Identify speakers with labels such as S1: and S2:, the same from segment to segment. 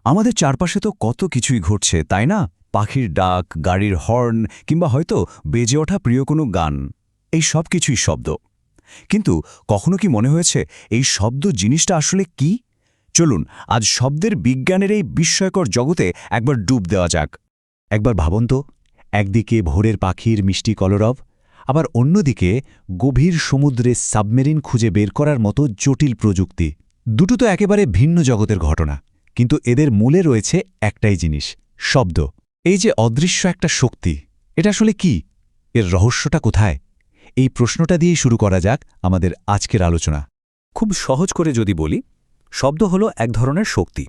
S1: আমাদের চারপাশে তো কত কিছুই ঘটছে তাই না? পাখির ডাক, গাড়ির হর্ন কিংবা হয়তো বেজে ওঠা প্রিয় কোনো গান, এই সব কিছুই শব্দ। কিন্তু কখনো কি মনে হয়েছে এই শব্দ জিনিসটা আসলে কি? চলুন আজ শব্দের বিজ্ঞানের এই বিস্ময়কর জগতে একবার ডুব দেওয়া যাক। একবার ভাবুন তো, একদিকে ভোরের পাখির মিষ্টি কলরব, আবার অন্যদিকে গভীর সমুদ্রে সাবমেরিন খুঁজে বের করার মতো জটিল প্রযুক্তি। দুটো তো একেবারে ভিন্ন জগতের ঘটনা, কিন্তু এদের মূলে রয়েছে একটাই জিনিস, শব্দ। এই যে অদৃশ্য একটা শক্তি, এটা আসলে কি? এর রহস্যটা কোথায়? এই প্রশ্নটা দিয়েই শুরু করা যাক আমাদের আজকের আলোচনা।
S2: খুব সহজ করে যদি বলি, শব্দ হলো এক ধরনের শক্তি,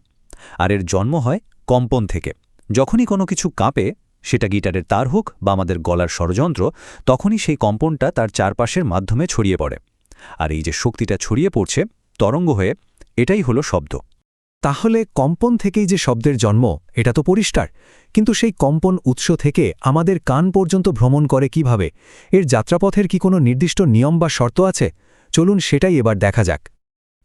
S2: আর এর জন্ম হয় কম্পন থেকে। যখনই কোনো কিছু কাঁপে, সেটা গিটারের তার হোক বা আমাদের গলার ষড়যন্ত্র, তখনই সেই কম্পনটা তার চারপাশের মাধ্যমে ছড়িয়ে পড়ে। আর এই যে শক্তিটা ছড়িয়ে পড়ছে তরঙ্গ হয়ে, এটাই হলো শব্দ।
S3: তাহলে কম্পন থেকেই যে শব্দের জন্ম, এটা তো পরিষ্কার। কিন্তু সেই কম্পন উৎস থেকে আমাদের কান পর্যন্ত ভ্রমণ করে কিভাবে? এর যাত্রাপথের কি কোনো নির্দিষ্ট নিয়ম বা শর্ত আছে? চলুন সেটাই এবার দেখা যাক।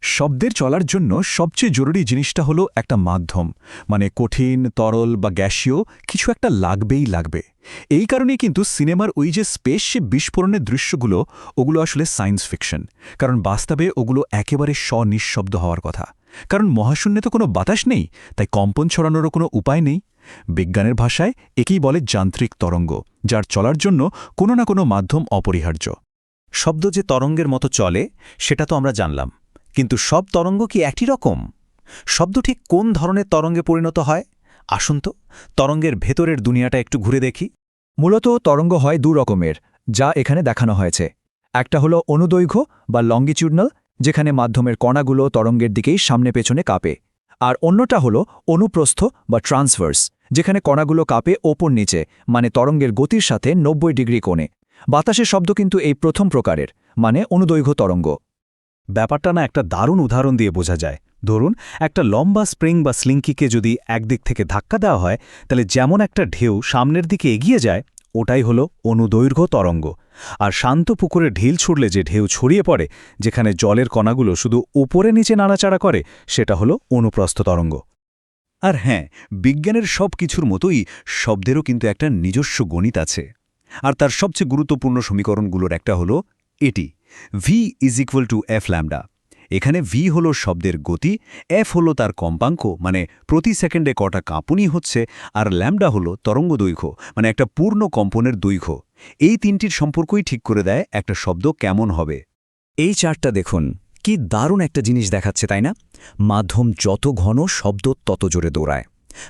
S1: শব্দের চলার জন্য সবচেয়ে জরুরি জিনিসটা হলো একটা মাধ্যম, মানে কঠিন, তরল বা গ্যাসীয় কিছু একটা লাগবে। এই কারণেই কিন্তু সিনেমার ওই যে স্পেসশিপ বিস্ফোরণের দৃশ্যগুলো, ওগুলো আসলে সায়েন্স ফিকশন। কারণ বাস্তবে ওগুলো একেবারে নিঃশব্দ হওয়ার কথা। কারণ মহাশূন্যে তো কোনো বাতাস নেই, তাই কম্পন ছড়ানোরও কোনো উপায় নেই। বিজ্ঞানের ভাষায় একেই বলে যান্ত্রিক তরঙ্গ, যার চলার জন্য কোনো না কোনো মাধ্যম অপরিহার্য।
S2: শব্দ যে তরঙ্গের মতো চলে, সেটা তো আমরা জানলাম। কিন্তু সব তরঙ্গ কি একই রকম? শব্দ ঠিক কোন ধরনের তরঙ্গে পরিণত হয়? আসুন তো তরঙ্গের ভেতরের দুনিয়াটা একটু ঘুরে দেখি।
S3: মূলত তরঙ্গ হয় দু রকমের, যা এখানে দেখানো হয়েছে। একটা হলো অনুদৈর্ঘ্য বা লঙ্গিটিউডনাল, যেখানে মাধ্যমের কণাগুলো তরঙ্গের দিকেই সামনে পেছনে কাঁপে। আর অন্যটা হলো অনুপ্রস্থ বা ট্রান্সভার্স, যেখানে কণাগুলো কাঁপে ওপর নিচে, মানে তরঙ্গের গতির সাথে ৯০ ডিগ্রি কোণে। বাতাসের শব্দ কিন্তু এই প্রথম প্রকারের, মানে অনুদৈর্ঘ্য তরঙ্গ।
S2: ব্যাপারটা না একটা দারুণ উদাহরণ দিয়ে বোঝা যায়। ধরুন, একটা লম্বা স্প্রিং বা স্লিংকিকে যদি একদিক থেকে ধাক্কা দেওয়া হয়, তাহলে যেমন একটা ঢেউ সামনের দিকে এগিয়ে যায়, ওটাই হলো অনুদৈর্ঘ্য তরঙ্গ। আর শান্ত পুকুরে ঢিল ছুড়লে যে ঢেউ ছড়িয়ে পড়ে, যেখানে জলের কণাগুলো শুধু উপরে নিচে নাড়াচাড়া করে, সেটা হলো অনুপ্রস্থ তরঙ্গ।
S1: আর হ্যাঁ, বিজ্ঞানের সব কিছুর মতোই শব্দেরও কিন্তু একটা নিজস্ব গণিত আছে। আর তার সবচেয়ে গুরুত্বপূর্ণ সমীকরণগুলোর একটা হলো এটি, v=f ল্যাম্ডা। এখানে v হলো শব্দের গতি, f হলো তার কম্পাঙ্ক, মানে প্রতি সেকেন্ডে কটা কাঁপুনি হচ্ছে, আর ল্যাম্ডা হলো তরঙ্গ দৈর্ঘ্য, মানে একটা পূর্ণ কম্পনের দৈর্ঘ্য। এই তিনটির সম্পর্কই ঠিক করে দেয় একটা শব্দ কেমন হবে।
S3: এই চার্টটা দেখুন, কি দারুণ একটা জিনিস দেখাচ্ছে, তাই না? মাধ্যম যত ঘন, শব্দ তত জোরে দৌড়ায়।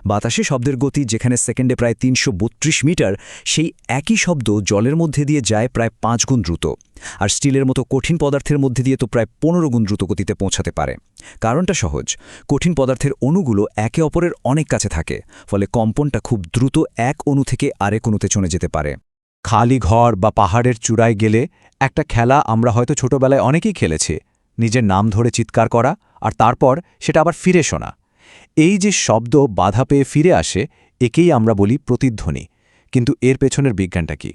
S3: বাতাসে শব্দের গতি যেখানে সেকেন্ডে প্রায় ৩৩২ মিটার, সেই একই শব্দ জলের মধ্যে দিয়ে যায় প্রায় ৫ গুণ দ্রুত। আর স্টিলের মতো কঠিন পদার্থের মধ্যে দিয়ে তো প্রায় ১৫ গুণ দ্রুত গতিতে পৌঁছাতে পারে। কারণটা সহজ, কঠিন পদার্থের অণুগুলো একে অপরের অনেক কাছে থাকে, ফলে কম্পনটা খুব দ্রুত এক অণু থেকে আরেক অণুতে চলে যেতে পারে। খালি ঘর বা পাহাড়ের চূড়ায় গেলে একটা খেলা আমরা হয়তো ছোটবেলায় অনেকেই খেলেছি, নিজের নাম ধরে চিৎকার করা আর তারপর সেটা আবার ফিরে শোনা। এই যে শব্দ বাধা পেয়ে ফিরে আসে, একেই আমরা বলি প্রতিধ্বনি। কিন্তু এর পেছনের বিজ্ঞানটা কি?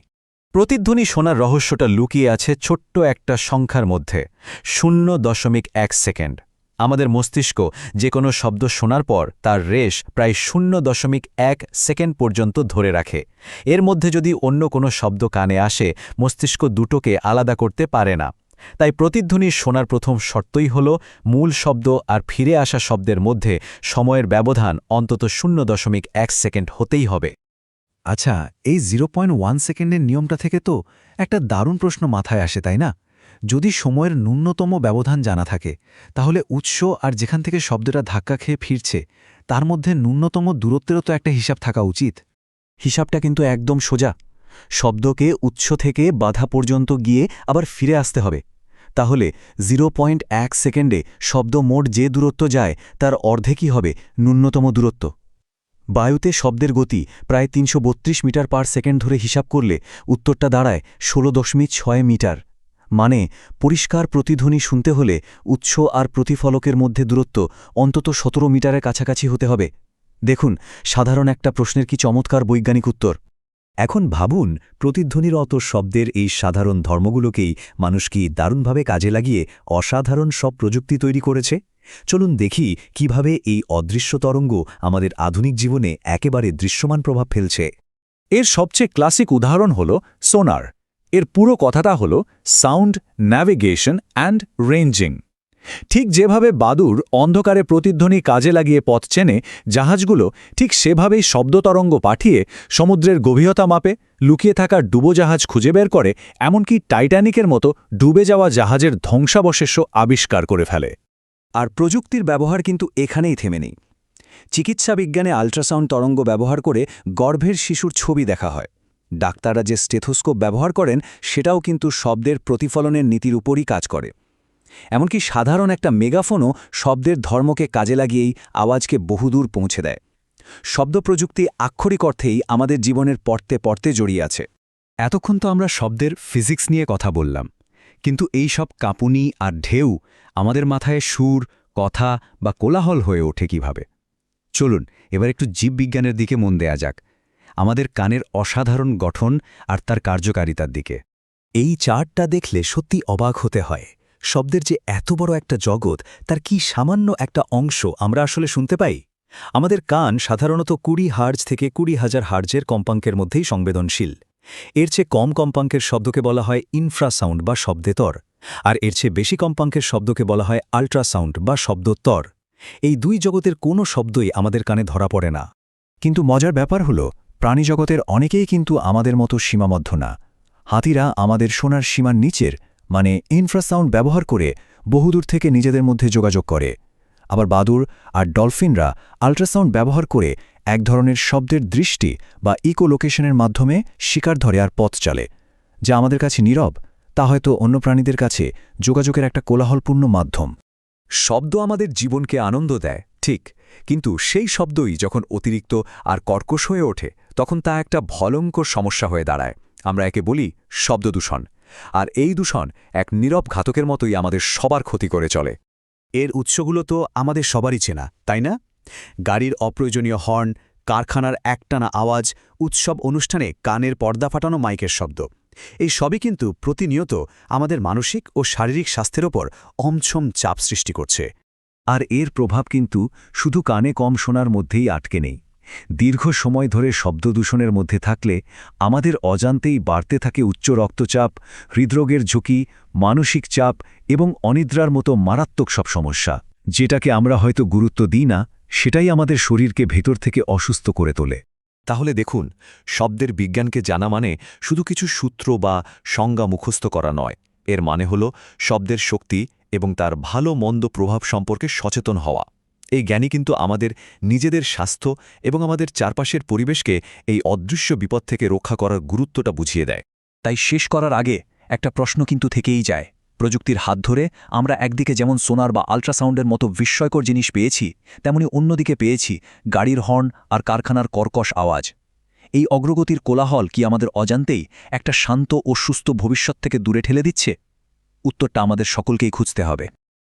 S2: প্রতিধ্বনি শোনার রহস্যটা লুকিয়ে আছে ছোট্ট একটা সংখ্যার মধ্যে, ০.১ সেকেন্ড। আমাদের মস্তিষ্ক যে কোনো শব্দ শোনার পর তার রেশ প্রায় ০.১ সেকেন্ড পর্যন্ত ধরে রাখে। এর মধ্যে যদি অন্য কোনো শব্দ কানে আসে, মস্তিষ্ক দুটোকে আলাদা করতে পারে না। তাই প্রতিধ্বনি শোনার প্রথম শর্তই হল মূল শব্দ আর ফিরে আসা শব্দের মধ্যে সময়ের ব্যবধান অন্তত ০.১ সেকেন্ড হতেই হবে।
S3: আচ্ছা, এই ০.১ সেকেন্ডের নিয়মটা থেকে তো একটা দারুণ প্রশ্ন মাথায় আসে, তাই না? যদি সময়ের ন্যূনতম ব্যবধান জানা থাকে, তাহলে উৎস আর যেখান থেকে শব্দটা ধাক্কা খেয়ে ফিরছে, তার মধ্যে ন্যূনতম দূরত্বেরও তো একটা হিসাব থাকা উচিত।
S2: হিসাবটা কিন্তু একদম সোজা। শব্দকে উৎস থেকে বাধা পর্যন্ত গিয়ে আবার ফিরে আসতে হবে। তাহলে ০.১ সেকেন্ডে শব্দ মোট যে দূরত্ব যায়, তার অর্ধেকই হবে ন্যূনতম দূরত্ব। বায়ুতে শব্দের গতি প্রায় ৩৩২ মিটার পার সেকেন্ড ধরে হিসাব করলে উত্তরটা দাঁড়ায় ১৬.৬ মিটার। মানে পরিষ্কার প্রতিধ্বনি শুনতে হলে উৎস আর প্রতিফলকের মধ্যে দূরত্ব অন্তত ১৭ মিটারের কাছাকাছি হতে হবে। দেখুন, সাধারণ একটা প্রশ্নের কি চমৎকার বৈজ্ঞানিক উত্তর।
S3: এখন ভাবুন, প্রতিধ্বনিরত শব্দের এই সাধারণ ধর্মগুলোকেই মানুষ কি দারুণভাবে কাজে লাগিয়ে অসাধারণ সব প্রযুক্তি তৈরি করেছে। চলুন দেখি কিভাবে এই অদৃশ্য তরঙ্গ আমাদের আধুনিক জীবনে একেবারে দৃশ্যমান প্রভাব ফেলছে।
S1: এর সবচেয়ে ক্লাসিক উদাহরণ হল সোনার। এর পুরো কথাটা হল সাউন্ড ন্যাভিগেশন অ্যান্ড রেঞ্জিং। ঠিক যেভাবে বাদুড় অন্ধকারে প্রতিধ্বনি কাজে লাগিয়ে পথ চেনে, জাহাজগুলো ঠিক সেভাবেই শব্দতরঙ্গ পাঠিয়ে সমুদ্রের গভীরতা মাপে, লুকিয়ে থাকা ডুবোজাহাজ খুঁজে বের করে, এমনকি টাইটানিকের মতো ডুবে যাওয়া জাহাজের ধ্বংসাবশেষ আবিষ্কার করে ফেলে।
S3: আর প্রযুক্তির ব্যবহার কিন্তু এখানেই থেমে নেই। চিকিৎসা বিজ্ঞানে আল্ট্রাসাউন্ড তরঙ্গ ব্যবহার করে গর্ভের শিশুর ছবি দেখা হয়। ডাক্তাররা যে স্টেথোস্কোপ ব্যবহার করেন সেটাও কিন্তু শব্দের প্রতিফলনের নীতির উপরই কাজ করে। এমনকি সাধারণ একটা মেগাফোনও শব্দের ধর্মকে কাজে লাগিয়েই আওয়াজকে বহুদূর পৌঁছে দেয়। শব্দ প্রযুক্তি আক্ষরিক অর্থেই আমাদের জীবনের পর্তে পর্তে জড়িয়ে আছে।
S1: এতক্ষণ তো আমরা শব্দের ফিজিক্স নিয়ে কথা বললাম, কিন্তু এই সব কাঁপুনি আর ঢেউ আমাদের মাথায় সুর, কথা বা কোলাহল হয়ে ওঠে কিভাবে? চলুন এবার একটু জীববিজ্ঞানের দিকে মন দেয়া যাক, আমাদের কানের অসাধারণ গঠন আর তার কার্যকারিতার দিকে।
S3: এই চার্টটা দেখলে সত্যি অবাক হতে হয়। শব্দের যে এত বড় একটা জগৎ, তার কি সামান্য একটা অংশ আমরা আসলে শুনতে পাই। আমাদের কান সাধারণত 20 হার্জ থেকে 20,000 হার্জের কম্পাঙ্কের মধ্যেই সংবেদনশীল। এর চেয়ে কম কম্পাঙ্কের শব্দকে বলা হয় ইনফ্রাসাউন্ড বা শব্দেতর, আর এর চেয়ে বেশি কম্পাঙ্কের শব্দকে বলা হয় আল্ট্রাসাউন্ড বা শব্দোত্তর। এই দুই জগতের কোনো শব্দই আমাদের কানে ধরা পড়ে না।
S2: কিন্তু মজার ব্যাপার হল, প্রাণীজগতের অনেকেই কিন্তু আমাদের মতো সীমাবদ্ধ না। হাতিরা আমাদের শোনার সীমার নিচের মানে ইনফ্রাসাউন্ড ব্যবহার করে বহুদূর থেকে নিজেদের মধ্যে যোগাযোগ করে। আবার বাদুড় আর ডলফিনরা আল্ট্রাসাউন্ড ব্যবহার করে এক ধরনের শব্দের দৃষ্টি বা ইকোলোকেশনের মাধ্যমে শিকার ধরে আর পথ চলে, যা আমাদের কাছে নীরব, তা হয়তো অন্য প্রাণীদের কাছে যোগাযোগের একটা কোলাহলপূর্ণ মাধ্যম।
S1: শব্দ আমাদের জীবনকে আনন্দ দেয়, ঠিক, কিন্তু সেই শব্দই যখন অতিরিক্ত আর কর্কশ হয়ে ওঠে, তখন তা একটা ভয়ঙ্কর সমস্যা হয়ে দাঁড়ায়। আমরা একে বলি শব্দদূষণ। আর এই দূষণ এক নীরব ঘাতকের মতোই আমাদের সবার ক্ষতি করে চলে। এর উৎসগুলো তো আমাদের সবারই চেনা, তাই না? গাড়ির অপ্রয়োজনীয় হর্ন, কারখানার একটানা আওয়াজ, উৎসব অনুষ্ঠানে কানের পর্দা ফাটানো মাইকের শব্দ, এই সবই কিন্তু প্রতিনিয়ত আমাদের মানসিক ও শারীরিক স্বাস্থ্যের ওপর অমছম চাপ সৃষ্টি করছে।
S3: আর এর প্রভাব কিন্তু শুধু কানে কম শোনার মধ্যেই আটকে নেই। দীর্ঘ সময় ধরে শব্দদূষণের মধ্যে থাকলে আমাদের অজান্তেই বাড়তে থাকে উচ্চ রক্তচাপ, হৃদরোগের ঝুঁকি, মানসিক চাপ এবং অনিদ্রার মতো মারাত্মক সব সমস্যা। যেটাকে আমরা হয়তো গুরুত্ব দিই না, সেটাই আমাদের শরীরকে ভেতর থেকে অসুস্থ করে তোলে।
S1: তাহলে দেখুন, শব্দের বিজ্ঞানকে জানা মানে শুধু কিছু সূত্র বা সংজ্ঞা মুখস্থ করা নয়। এর মানে হল শব্দের শক্তি এবং তার ভালো মন্দ প্রভাব সম্পর্কে সচেতন হওয়া। এই জ্ঞানই কিন্তু আমাদের নিজেদের স্বাস্থ্য এবং আমাদের চারপাশের পরিবেশকে এই অদৃশ্য বিপদ থেকে রক্ষা করার গুরুত্বটা বুঝিয়ে দেয়।
S3: তাই শেষ করার আগে একটা প্রশ্ন কিন্তু থেকেই যায়। প্রযুক্তির হাত ধরে আমরা একদিকে যেমন সোনার বা আল্ট্রাসাউন্ডের মতো বিস্ময়কর জিনিস পেয়েছি, তেমনি অন্যদিকে পেয়েছি গাড়ির হর্ন আর কারখানার কর্কশ আওয়াজ। এই অগ্রগতির কোলাহল কি আমাদের অজান্তেই একটা শান্ত ও সুস্থ ভবিষ্যৎ থেকে দূরে ঠেলে দিচ্ছে? উত্তরটা আমাদের সকলকেই খুঁজতে হবে।